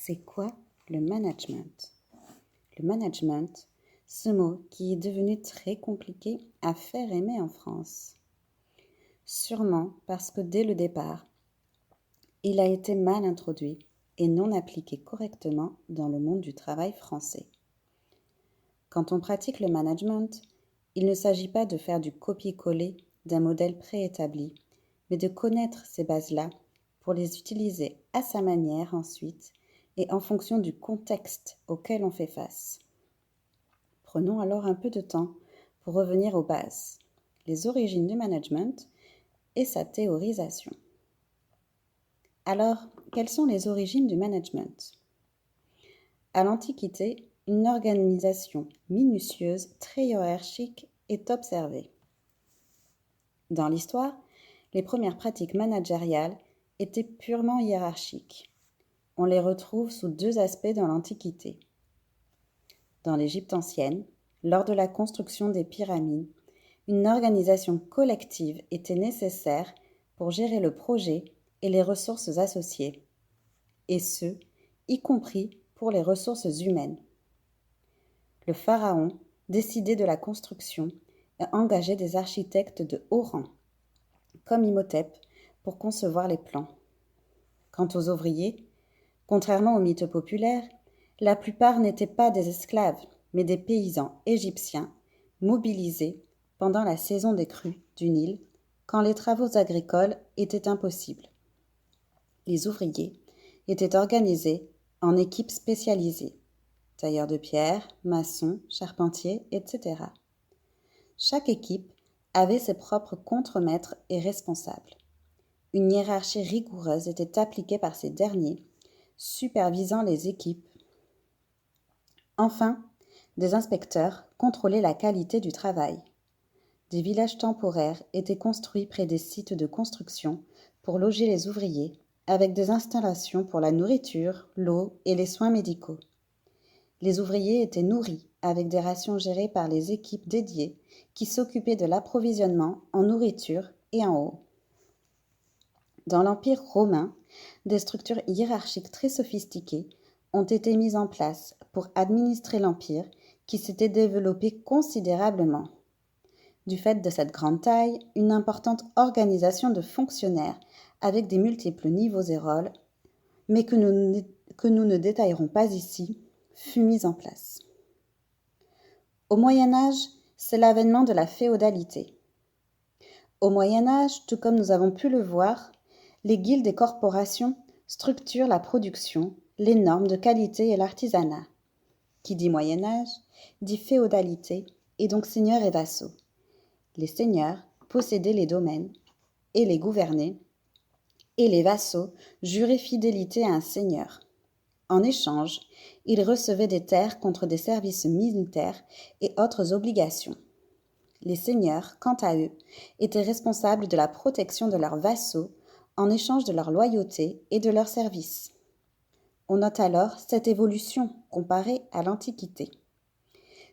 C'est quoi le management? Le management, ce mot qui est devenu très compliqué à faire aimer en France. Sûrement parce que dès le départ, il a été mal introduit et non appliqué correctement dans le monde du travail français. Quand on pratique le management, il ne s'agit pas de faire du copier-coller d'un modèle préétabli, mais de connaître ces bases-là pour les utiliser à sa manière ensuite et en fonction du contexte auquel on fait face. Prenons alors un peu de temps pour revenir aux bases, les origines du management et sa théorisation. Alors, quelles sont les origines du management? À l'Antiquité, une organisation minutieuse, très hiérarchique est observée. Dans l'histoire, les premières pratiques managériales étaient purement hiérarchiques. On les retrouve sous deux aspects dans l'Antiquité. Dans l'Égypte ancienne, lors de la construction des pyramides, une organisation collective était nécessaire pour gérer le projet et les ressources associées, et ce, y compris pour les ressources humaines. Le pharaon décidait de la construction et engageait des architectes de haut rang, comme Imhotep, pour concevoir les plans. Quant aux ouvriers, contrairement au mythe populaire, la plupart n'étaient pas des esclaves, mais des paysans égyptiens mobilisés pendant la saison des crues du Nil, quand les travaux agricoles étaient impossibles. Les ouvriers étaient organisés en équipes spécialisées, tailleurs de pierre, maçons, charpentiers, etc. Chaque équipe avait ses propres contremaîtres et responsables. Une hiérarchie rigoureuse était appliquée par ces derniers, supervisant les équipes. Enfin, des inspecteurs contrôlaient la qualité du travail. Des villages temporaires étaient construits près des sites de construction pour loger les ouvriers, avec des installations pour la nourriture, l'eau et les soins médicaux. Les ouvriers étaient nourris avec des rations gérées par les équipes dédiées qui s'occupaient de l'approvisionnement en nourriture et en eau. Dans l'Empire romain, des structures hiérarchiques très sophistiquées ont été mises en place pour administrer l'Empire qui s'était développé considérablement. Du fait de cette grande taille, une importante organisation de fonctionnaires avec des multiples niveaux et rôles, mais que nous ne détaillerons pas ici, fut mise en place. Au Moyen-Âge, c'est l'avènement de la féodalité. Au Moyen-Âge, tout comme nous avons pu le voir, les guildes et corporations structurent la production, les normes de qualité et l'artisanat. Qui dit Moyen-Âge, dit féodalité, et donc seigneurs et vassaux. Les seigneurs possédaient les domaines et les gouvernaient, et les vassaux juraient fidélité à un seigneur. En échange, ils recevaient des terres contre des services militaires et autres obligations. Les seigneurs, quant à eux, étaient responsables de la protection de leurs vassaux en échange de leur loyauté et de leurs services. On note alors cette évolution comparée à l'Antiquité.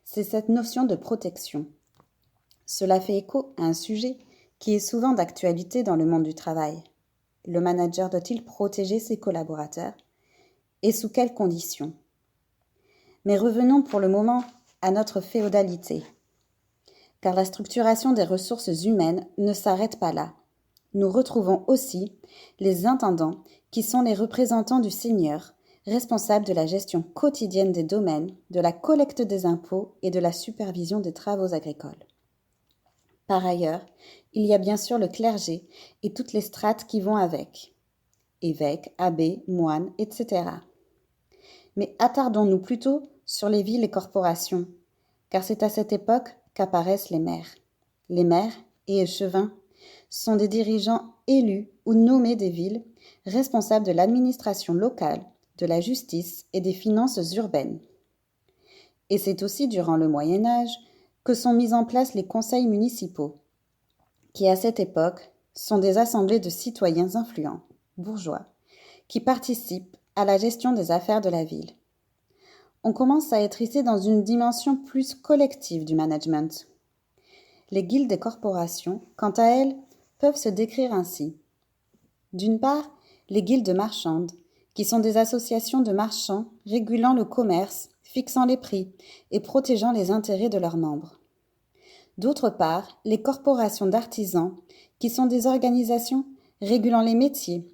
C'est cette notion de protection. Cela fait écho à un sujet qui est souvent d'actualité dans le monde du travail. Le manager doit-il protéger ses collaborateurs? Et sous quelles conditions? Mais revenons pour le moment à notre féodalité. Car la structuration des ressources humaines ne s'arrête pas là. Nous retrouvons aussi les intendants qui sont les représentants du seigneur, responsables de la gestion quotidienne des domaines, de la collecte des impôts et de la supervision des travaux agricoles. Par ailleurs, il y a bien sûr le clergé et toutes les strates qui vont avec. Évêques, abbés, moines, etc. Mais attardons-nous plutôt sur les villes et corporations, car c'est à cette époque qu'apparaissent les maires. Les maires et échevins sont des dirigeants élus ou nommés des villes, responsables de l'administration locale, de la justice et des finances urbaines. Et c'est aussi durant le Moyen Âge que sont mis en place les conseils municipaux, qui à cette époque sont des assemblées de citoyens influents, bourgeois, qui participent à la gestion des affaires de la ville. On commence à être ici dans une dimension plus collective du management. Les guildes des corporations, quant à elles, peuvent se décrire ainsi. D'une part, les guildes marchandes, qui sont des associations de marchands régulant le commerce, fixant les prix et protégeant les intérêts de leurs membres. D'autre part, les corporations d'artisans, qui sont des organisations régulant les métiers,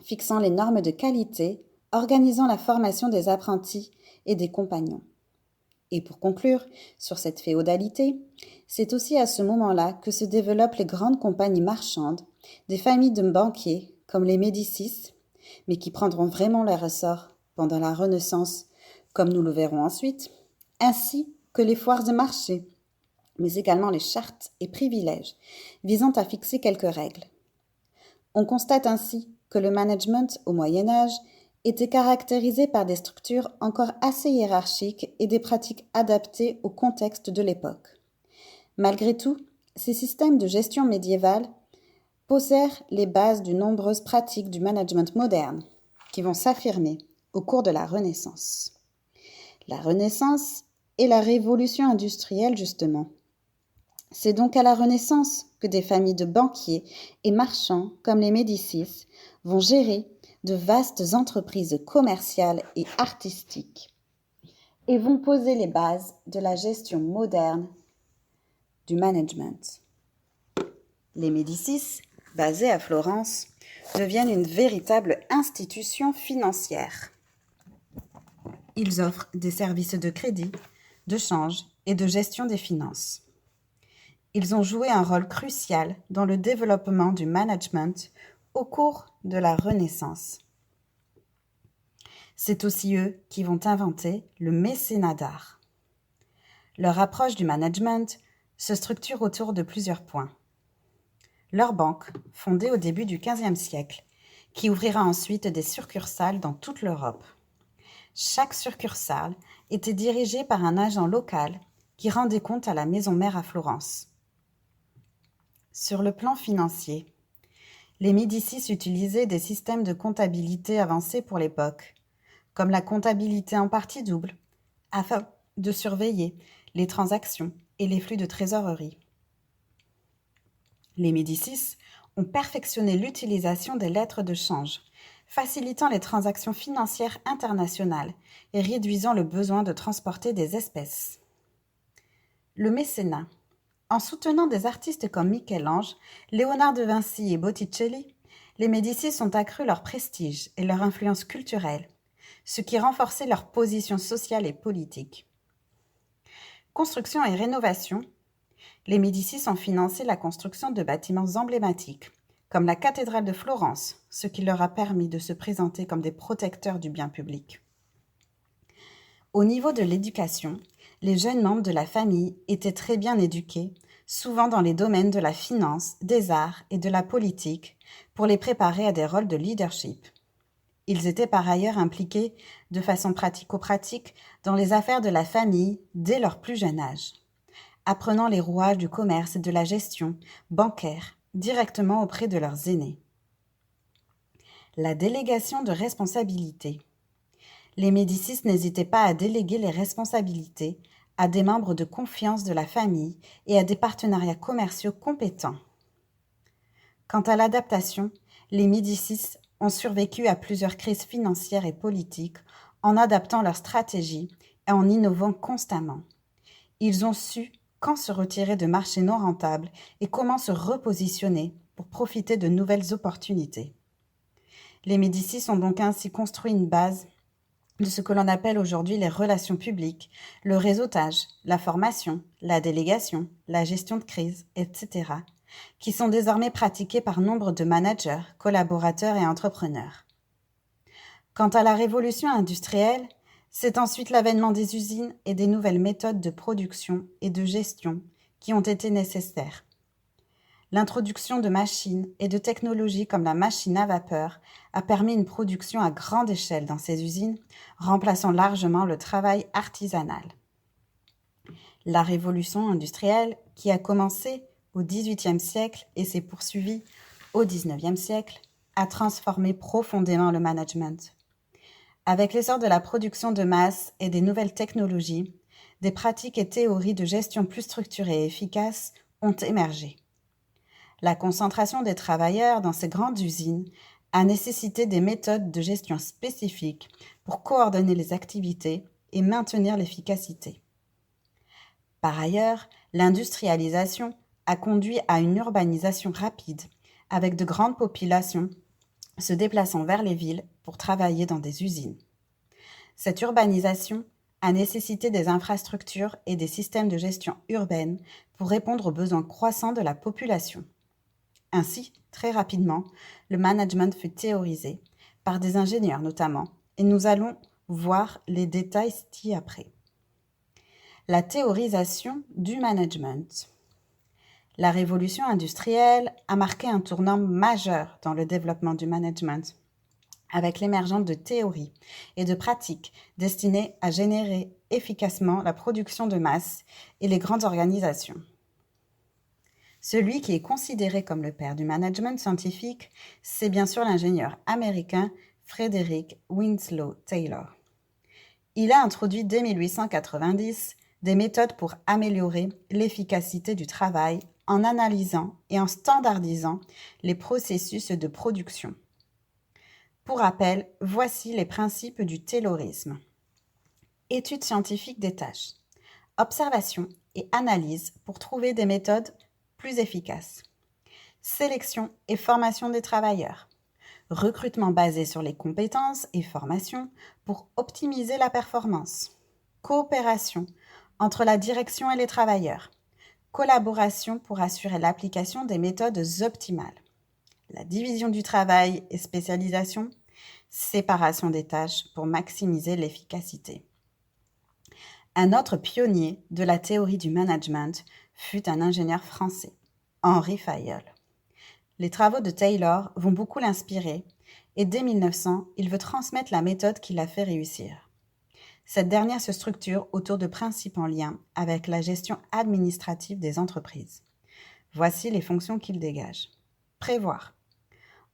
fixant les normes de qualité, organisant la formation des apprentis et des compagnons. Et pour conclure sur cette féodalité, c'est aussi à ce moment-là que se développent les grandes compagnies marchandes, des familles de banquiers comme les Médicis, mais qui prendront vraiment leur essor pendant la Renaissance, comme nous le verrons ensuite, ainsi que les foires de marché, mais également les chartes et privilèges visant à fixer quelques règles. On constate ainsi que le management au Moyen Âge était caractérisé par des structures encore assez hiérarchiques et des pratiques adaptées au contexte de l'époque. Malgré tout, ces systèmes de gestion médiévale posèrent les bases de nombreuses pratiques du management moderne qui vont s'affirmer au cours de la Renaissance. La Renaissance et la révolution industrielle, justement. C'est donc à la Renaissance que des familles de banquiers et marchands comme les Médicis vont gérer de vastes entreprises commerciales et artistiques et vont poser les bases de la gestion moderne du management. Les Médicis, basés à Florence, deviennent une véritable institution financière. Ils offrent des services de crédit, de change et de gestion des finances. Ils ont joué un rôle crucial dans le développement du management au cours de la Renaissance. C'est aussi eux qui vont inventer le mécénat d'art. Leur approche du management se structure autour de plusieurs points. Leur banque, fondée au début du XVe siècle, qui ouvrira ensuite des succursales dans toute l'Europe. Chaque succursale était dirigée par un agent local qui rendait compte à la maison mère à Florence. Sur le plan financier, les Médicis utilisaient des systèmes de comptabilité avancés pour l'époque, comme la comptabilité en partie double, afin de surveiller les transactions et les flux de trésorerie. Les Médicis ont perfectionné l'utilisation des lettres de change, facilitant les transactions financières internationales et réduisant le besoin de transporter des espèces. Le mécénat. En soutenant des artistes comme Michel-Ange, Léonard de Vinci et Botticelli, les Médicis ont accru leur prestige et leur influence culturelle, ce qui renforçait leur position sociale et politique. Construction et rénovation. Les Médicis ont financé la construction de bâtiments emblématiques, comme la cathédrale de Florence, ce qui leur a permis de se présenter comme des protecteurs du bien public. Au niveau de l'éducation, les jeunes membres de la famille étaient très bien éduqués, souvent dans les domaines de la finance, des arts et de la politique, pour les préparer à des rôles de leadership. Ils étaient par ailleurs impliqués de façon pratico-pratique dans les affaires de la famille dès leur plus jeune âge, apprenant les rouages du commerce et de la gestion bancaire directement auprès de leurs aînés. La délégation de responsabilités. Les Médicis n'hésitaient pas à déléguer les responsabilités à des membres de confiance de la famille et à des partenariats commerciaux compétents. Quant à l'adaptation, les Médicis ont survécu à plusieurs crises financières et politiques en adaptant leur stratégie et en innovant constamment. Ils ont su quand se retirer de marchés non rentables et comment se repositionner pour profiter de nouvelles opportunités. Les Médicis ont donc ainsi construit une base de ce que l'on appelle aujourd'hui les relations publiques, le réseautage, la formation, la délégation, la gestion de crise, etc., qui sont désormais pratiquées par nombre de managers, collaborateurs et entrepreneurs. Quant à la révolution industrielle, c'est ensuite l'avènement des usines et des nouvelles méthodes de production et de gestion qui ont été nécessaires. L'introduction de machines et de technologies comme la machine à vapeur a permis une production à grande échelle dans ces usines, remplaçant largement le travail artisanal. La révolution industrielle, qui a commencé au XVIIIe siècle et s'est poursuivie au XIXe siècle, a transformé profondément le management. Avec l'essor de la production de masse et des nouvelles technologies, des pratiques et théories de gestion plus structurées et efficaces ont émergé. La concentration des travailleurs dans ces grandes usines a nécessité des méthodes de gestion spécifiques pour coordonner les activités et maintenir l'efficacité. Par ailleurs, l'industrialisation a conduit à une urbanisation rapide, avec de grandes populations se déplaçant vers les villes pour travailler dans des usines. Cette urbanisation a nécessité des infrastructures et des systèmes de gestion urbaine pour répondre aux besoins croissants de la population. Ainsi, très rapidement, le management fut théorisé, par des ingénieurs notamment, et nous allons voir les détails ci-après. La théorisation du management. La révolution industrielle a marqué un tournant majeur dans le développement du management, avec l'émergence de théories et de pratiques destinées à générer efficacement la production de masse et les grandes organisations. Celui qui est considéré comme le père du management scientifique, c'est bien sûr l'ingénieur américain Frederick Winslow Taylor. Il a introduit dès 1890 des méthodes pour améliorer l'efficacité du travail en analysant et en standardisant les processus de production. Pour rappel, voici les principes du Taylorisme. Étude scientifique des tâches, observation et analyse pour trouver des méthodes plus efficaces, sélection et formation des travailleurs, recrutement basé sur les compétences et formation pour optimiser la performance, coopération entre la direction et les travailleurs, collaboration pour assurer l'application des méthodes optimales, la division du travail et spécialisation, séparation des tâches pour maximiser l'efficacité. Un autre pionnier de la théorie du management fut un ingénieur français, Henri Fayol. Les travaux de Taylor vont beaucoup l'inspirer et dès 1900, il veut transmettre la méthode qui l'a fait réussir. Cette dernière se structure autour de principes en lien avec la gestion administrative des entreprises. Voici les fonctions qu'il dégage. Prévoir,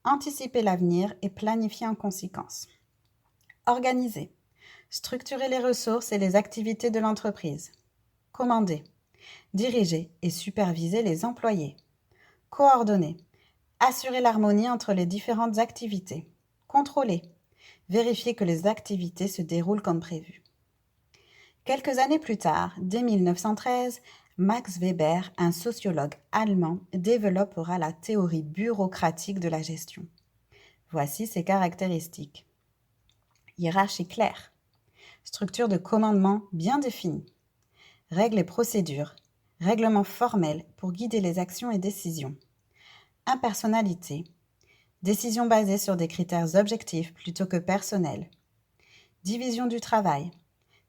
anticiper l'avenir et planifier en conséquence. Organiser, structurer les ressources et les activités de l'entreprise. Commander, diriger et superviser les employés. Coordonner, assurer l'harmonie entre les différentes activités. Contrôler, vérifier que les activités se déroulent comme prévu. Quelques années plus tard, dès 1913, Max Weber, un sociologue allemand, développera la théorie bureaucratique de la gestion. Voici ses caractéristiques. Hiérarchie claire, structure de commandement bien définie, règles et procédures, règlements formels pour guider les actions et décisions, impersonnalité, décision basée sur des critères objectifs plutôt que personnels, division du travail,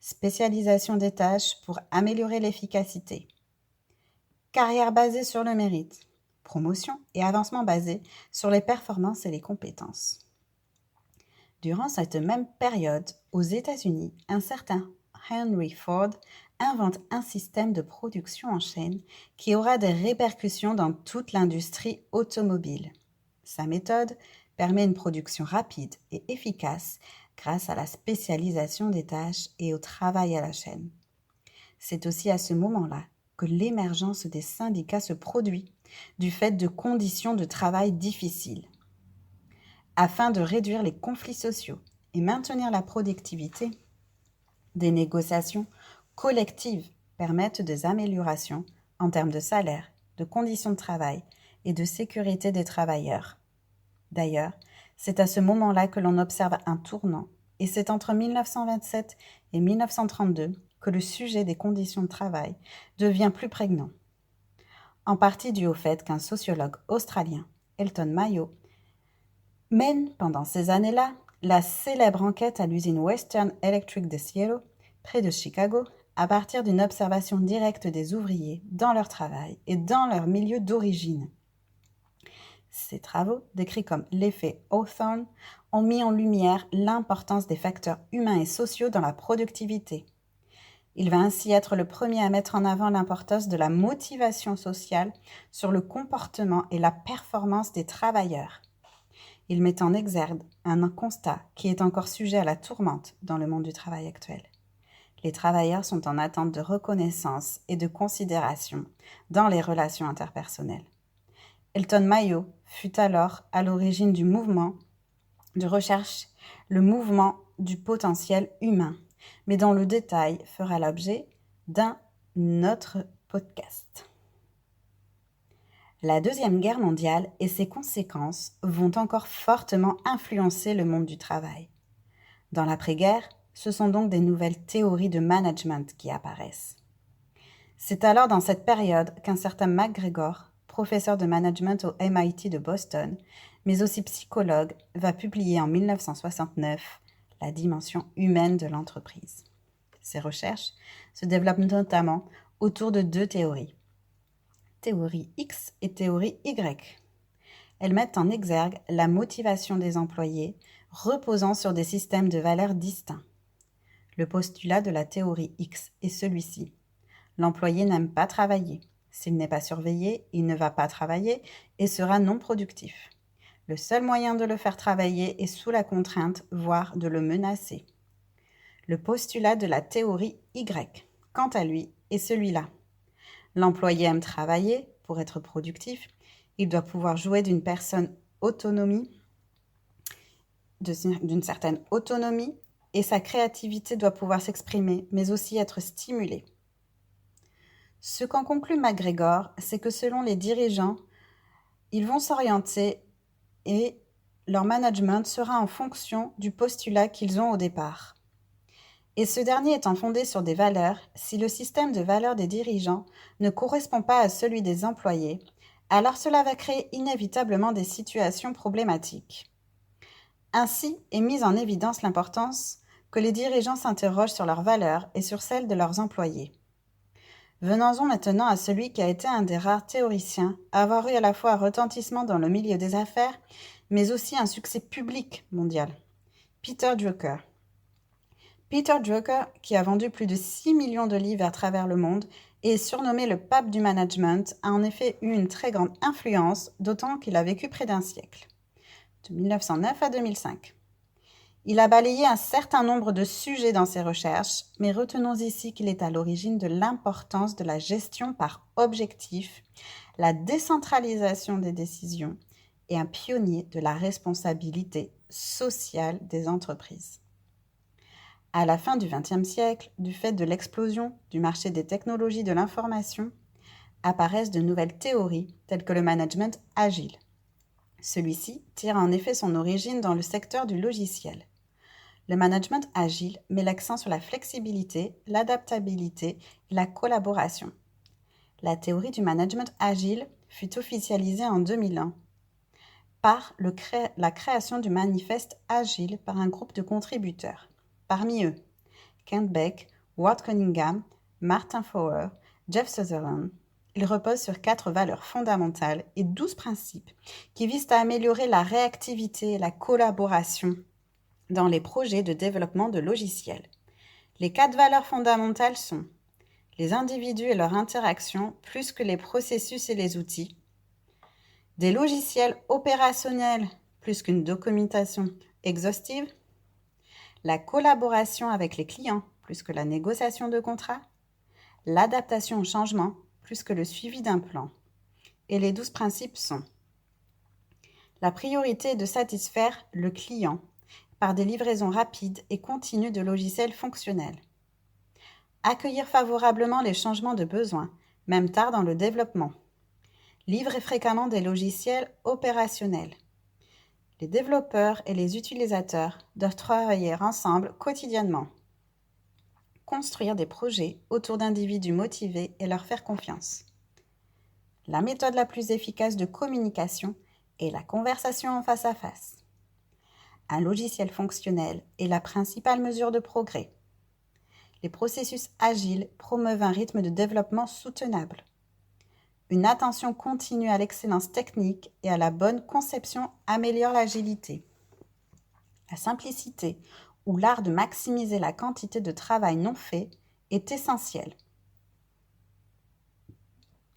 spécialisation des tâches pour améliorer l'efficacité, carrière basée sur le mérite, promotion et avancement basés sur les performances et les compétences. Durant cette même période, aux États-Unis, un certain Henry Ford invente un système de production en chaîne qui aura des répercussions dans toute l'industrie automobile. Sa méthode permet une production rapide et efficace grâce à la spécialisation des tâches et au travail à la chaîne. C'est aussi à ce moment-là que l'émergence des syndicats se produit du fait de conditions de travail difficiles. Afin de réduire les conflits sociaux et maintenir la productivité, des négociations collectives permettent des améliorations en termes de salaire, de conditions de travail et de sécurité des travailleurs. D'ailleurs, c'est à ce moment-là que l'on observe un tournant, et c'est entre 1927 et 1932 que le sujet des conditions de travail devient plus prégnant. En partie dû au fait qu'un sociologue australien, Elton Mayo, mène pendant ces années-là la célèbre enquête à l'usine Western Electric de Cielo, près de Chicago, à partir d'une observation directe des ouvriers dans leur travail et dans leur milieu d'origine. Ces travaux, décrits comme l'effet Hawthorne, ont mis en lumière l'importance des facteurs humains et sociaux dans la productivité. Il va ainsi être le premier à mettre en avant l'importance de la motivation sociale sur le comportement et la performance des travailleurs. Il met en exergue un constat qui est encore sujet à la tourmente dans le monde du travail actuel. Les travailleurs sont en attente de reconnaissance et de considération dans les relations interpersonnelles. Elton Mayo fut alors à l'origine du mouvement de recherche le mouvement du potentiel humain, mais dont le détail fera l'objet d'un autre podcast. La Deuxième Guerre mondiale et ses conséquences vont encore fortement influencer le monde du travail. Dans l'après-guerre, ce sont donc des nouvelles théories de management qui apparaissent. C'est alors dans cette période qu'un certain McGregor, professeur de management au MIT de Boston, mais aussi psychologue, va publier en 1969 La dimension humaine de l'entreprise. Ses recherches se développent notamment autour de deux théories, théorie X et théorie Y. Elles mettent en exergue la motivation des employés reposant sur des systèmes de valeurs distincts. Le postulat de la théorie X est celui-ci. L'employé n'aime pas travailler. S'il n'est pas surveillé, il ne va pas travailler et sera non productif. Le seul moyen de le faire travailler est sous la contrainte, voire de le menacer. Le postulat de la théorie Y, quant à lui, est celui-là. L'employé aime travailler pour être productif. Il doit pouvoir jouer d'une certaine autonomie et sa créativité doit pouvoir s'exprimer, mais aussi être stimulée. Ce qu'en conclut McGregor, c'est que selon les dirigeants, ils vont s'orienter et leur management sera en fonction du postulat qu'ils ont au départ. Et ce dernier étant fondé sur des valeurs, si le système de valeurs des dirigeants ne correspond pas à celui des employés, alors cela va créer inévitablement des situations problématiques. Ainsi est mise en évidence l'importance que les dirigeants s'interrogent sur leurs valeurs et sur celles de leurs employés. Venons-en maintenant à celui qui a été un des rares théoriciens à avoir eu à la fois un retentissement dans le milieu des affaires, mais aussi un succès public mondial, Peter Drucker. Peter Drucker, qui a vendu plus de 6 millions de livres à travers le monde et est surnommé le pape du management, a en effet eu une très grande influence, d'autant qu'il a vécu près d'un siècle, de 1909 à 2005. Il a balayé un certain nombre de sujets dans ses recherches, mais retenons ici qu'il est à l'origine de l'importance de la gestion par objectif, la décentralisation des décisions et un pionnier de la responsabilité sociale des entreprises. À la fin du XXe siècle, du fait de l'explosion du marché des technologies de l'information, apparaissent de nouvelles théories telles que le management agile. Celui-ci tire en effet son origine dans le secteur du logiciel. Le management agile met l'accent sur la flexibilité, l'adaptabilité et la collaboration. La théorie du management agile fut officialisée en 2001 par la création du manifeste agile par un groupe de contributeurs. Parmi eux, Kent Beck, Ward Cunningham, Martin Fowler, Jeff Sutherland. Il repose sur 4 valeurs fondamentales et 12 principes qui visent à améliorer la réactivité et la collaboration dans les projets de développement de logiciels. Les 4 valeurs fondamentales sont les individus et leur interaction plus que les processus et les outils, des logiciels opérationnels plus qu'une documentation exhaustive, la collaboration avec les clients plus que la négociation de contrats, l'adaptation au changement plus que le suivi d'un plan. Et les 12 principes sont la priorité est de satisfaire le client par des livraisons rapides et continues de logiciels fonctionnels. Accueillir favorablement les changements de besoins, même tard dans le développement. Livrer fréquemment des logiciels opérationnels. Les développeurs et les utilisateurs doivent travailler ensemble quotidiennement. Construire des projets autour d'individus motivés et leur faire confiance. La méthode la plus efficace de communication est la conversation en face à face. Un logiciel fonctionnel est la principale mesure de progrès. Les processus agiles promeuvent un rythme de développement soutenable. Une attention continue à l'excellence technique et à la bonne conception améliore l'agilité. La simplicité ou l'art de maximiser la quantité de travail non fait est essentiel.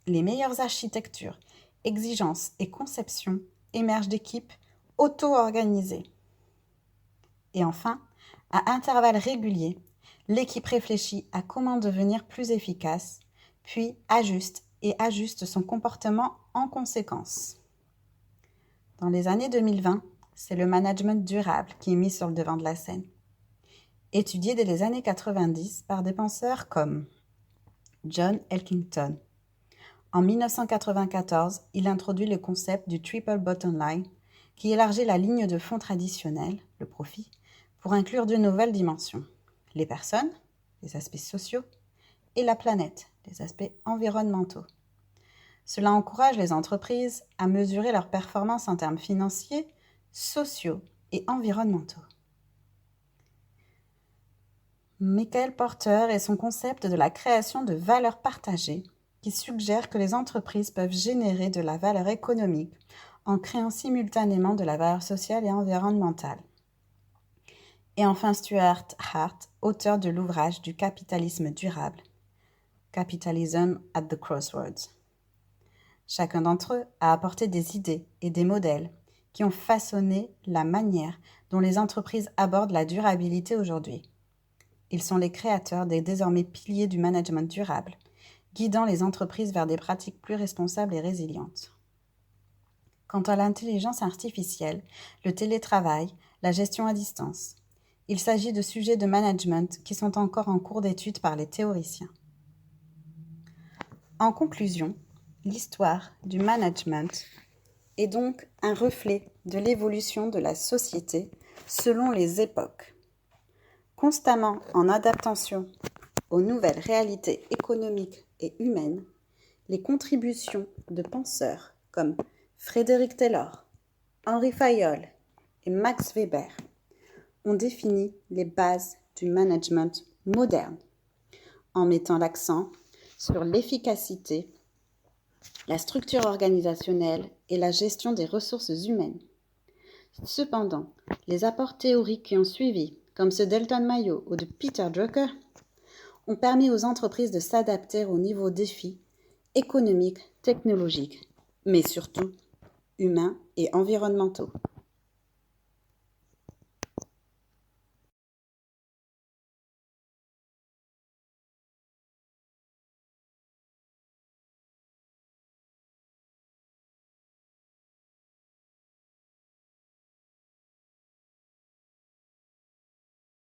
Les meilleures architectures, exigences et conceptions émergent d'équipes auto-organisées. Et enfin, à intervalles réguliers, l'équipe réfléchit à comment devenir plus efficace, puis ajuste son comportement en conséquence. Dans les années 2020, c'est le management durable qui est mis sur le devant de la scène. Étudié dès les années 90 par des penseurs comme John Elkington. En 1994, il introduit le concept du triple bottom line qui élargit la ligne de fond traditionnelle, le profit, pour inclure de nouvelles dimensions. Les personnes, les aspects sociaux, et la planète, les aspects environnementaux. Cela encourage les entreprises à mesurer leur performance en termes financiers, sociaux et environnementaux. Michael Porter et son concept de la création de valeur partagée qui suggère que les entreprises peuvent générer de la valeur économique en créant simultanément de la valeur sociale et environnementale. Et enfin Stuart Hart, auteur de l'ouvrage du capitalisme durable, Capitalism at the Crossroads. Chacun d'entre eux a apporté des idées et des modèles qui ont façonné la manière dont les entreprises abordent la durabilité aujourd'hui. Ils sont les créateurs des désormais piliers du management durable, guidant les entreprises vers des pratiques plus responsables et résilientes. Quant à l'intelligence artificielle, le télétravail, la gestion à distance, il s'agit de sujets de management qui sont encore en cours d'étude par les théoriciens. En conclusion, l'histoire du management est donc un reflet de l'évolution de la société selon les époques. Constamment en adaptation aux nouvelles réalités économiques et humaines, les contributions de penseurs comme Frédéric Taylor, Henri Fayol et Max Weber ont défini les bases du management moderne en mettant l'accent sur l'efficacité, la structure organisationnelle et la gestion des ressources humaines. Cependant, les apports théoriques qui ont suivi, comme ceux d'Elton Mayo ou de Peter Drucker, ont permis aux entreprises de s'adapter aux nouveaux défis économiques, technologiques, mais surtout humains et environnementaux.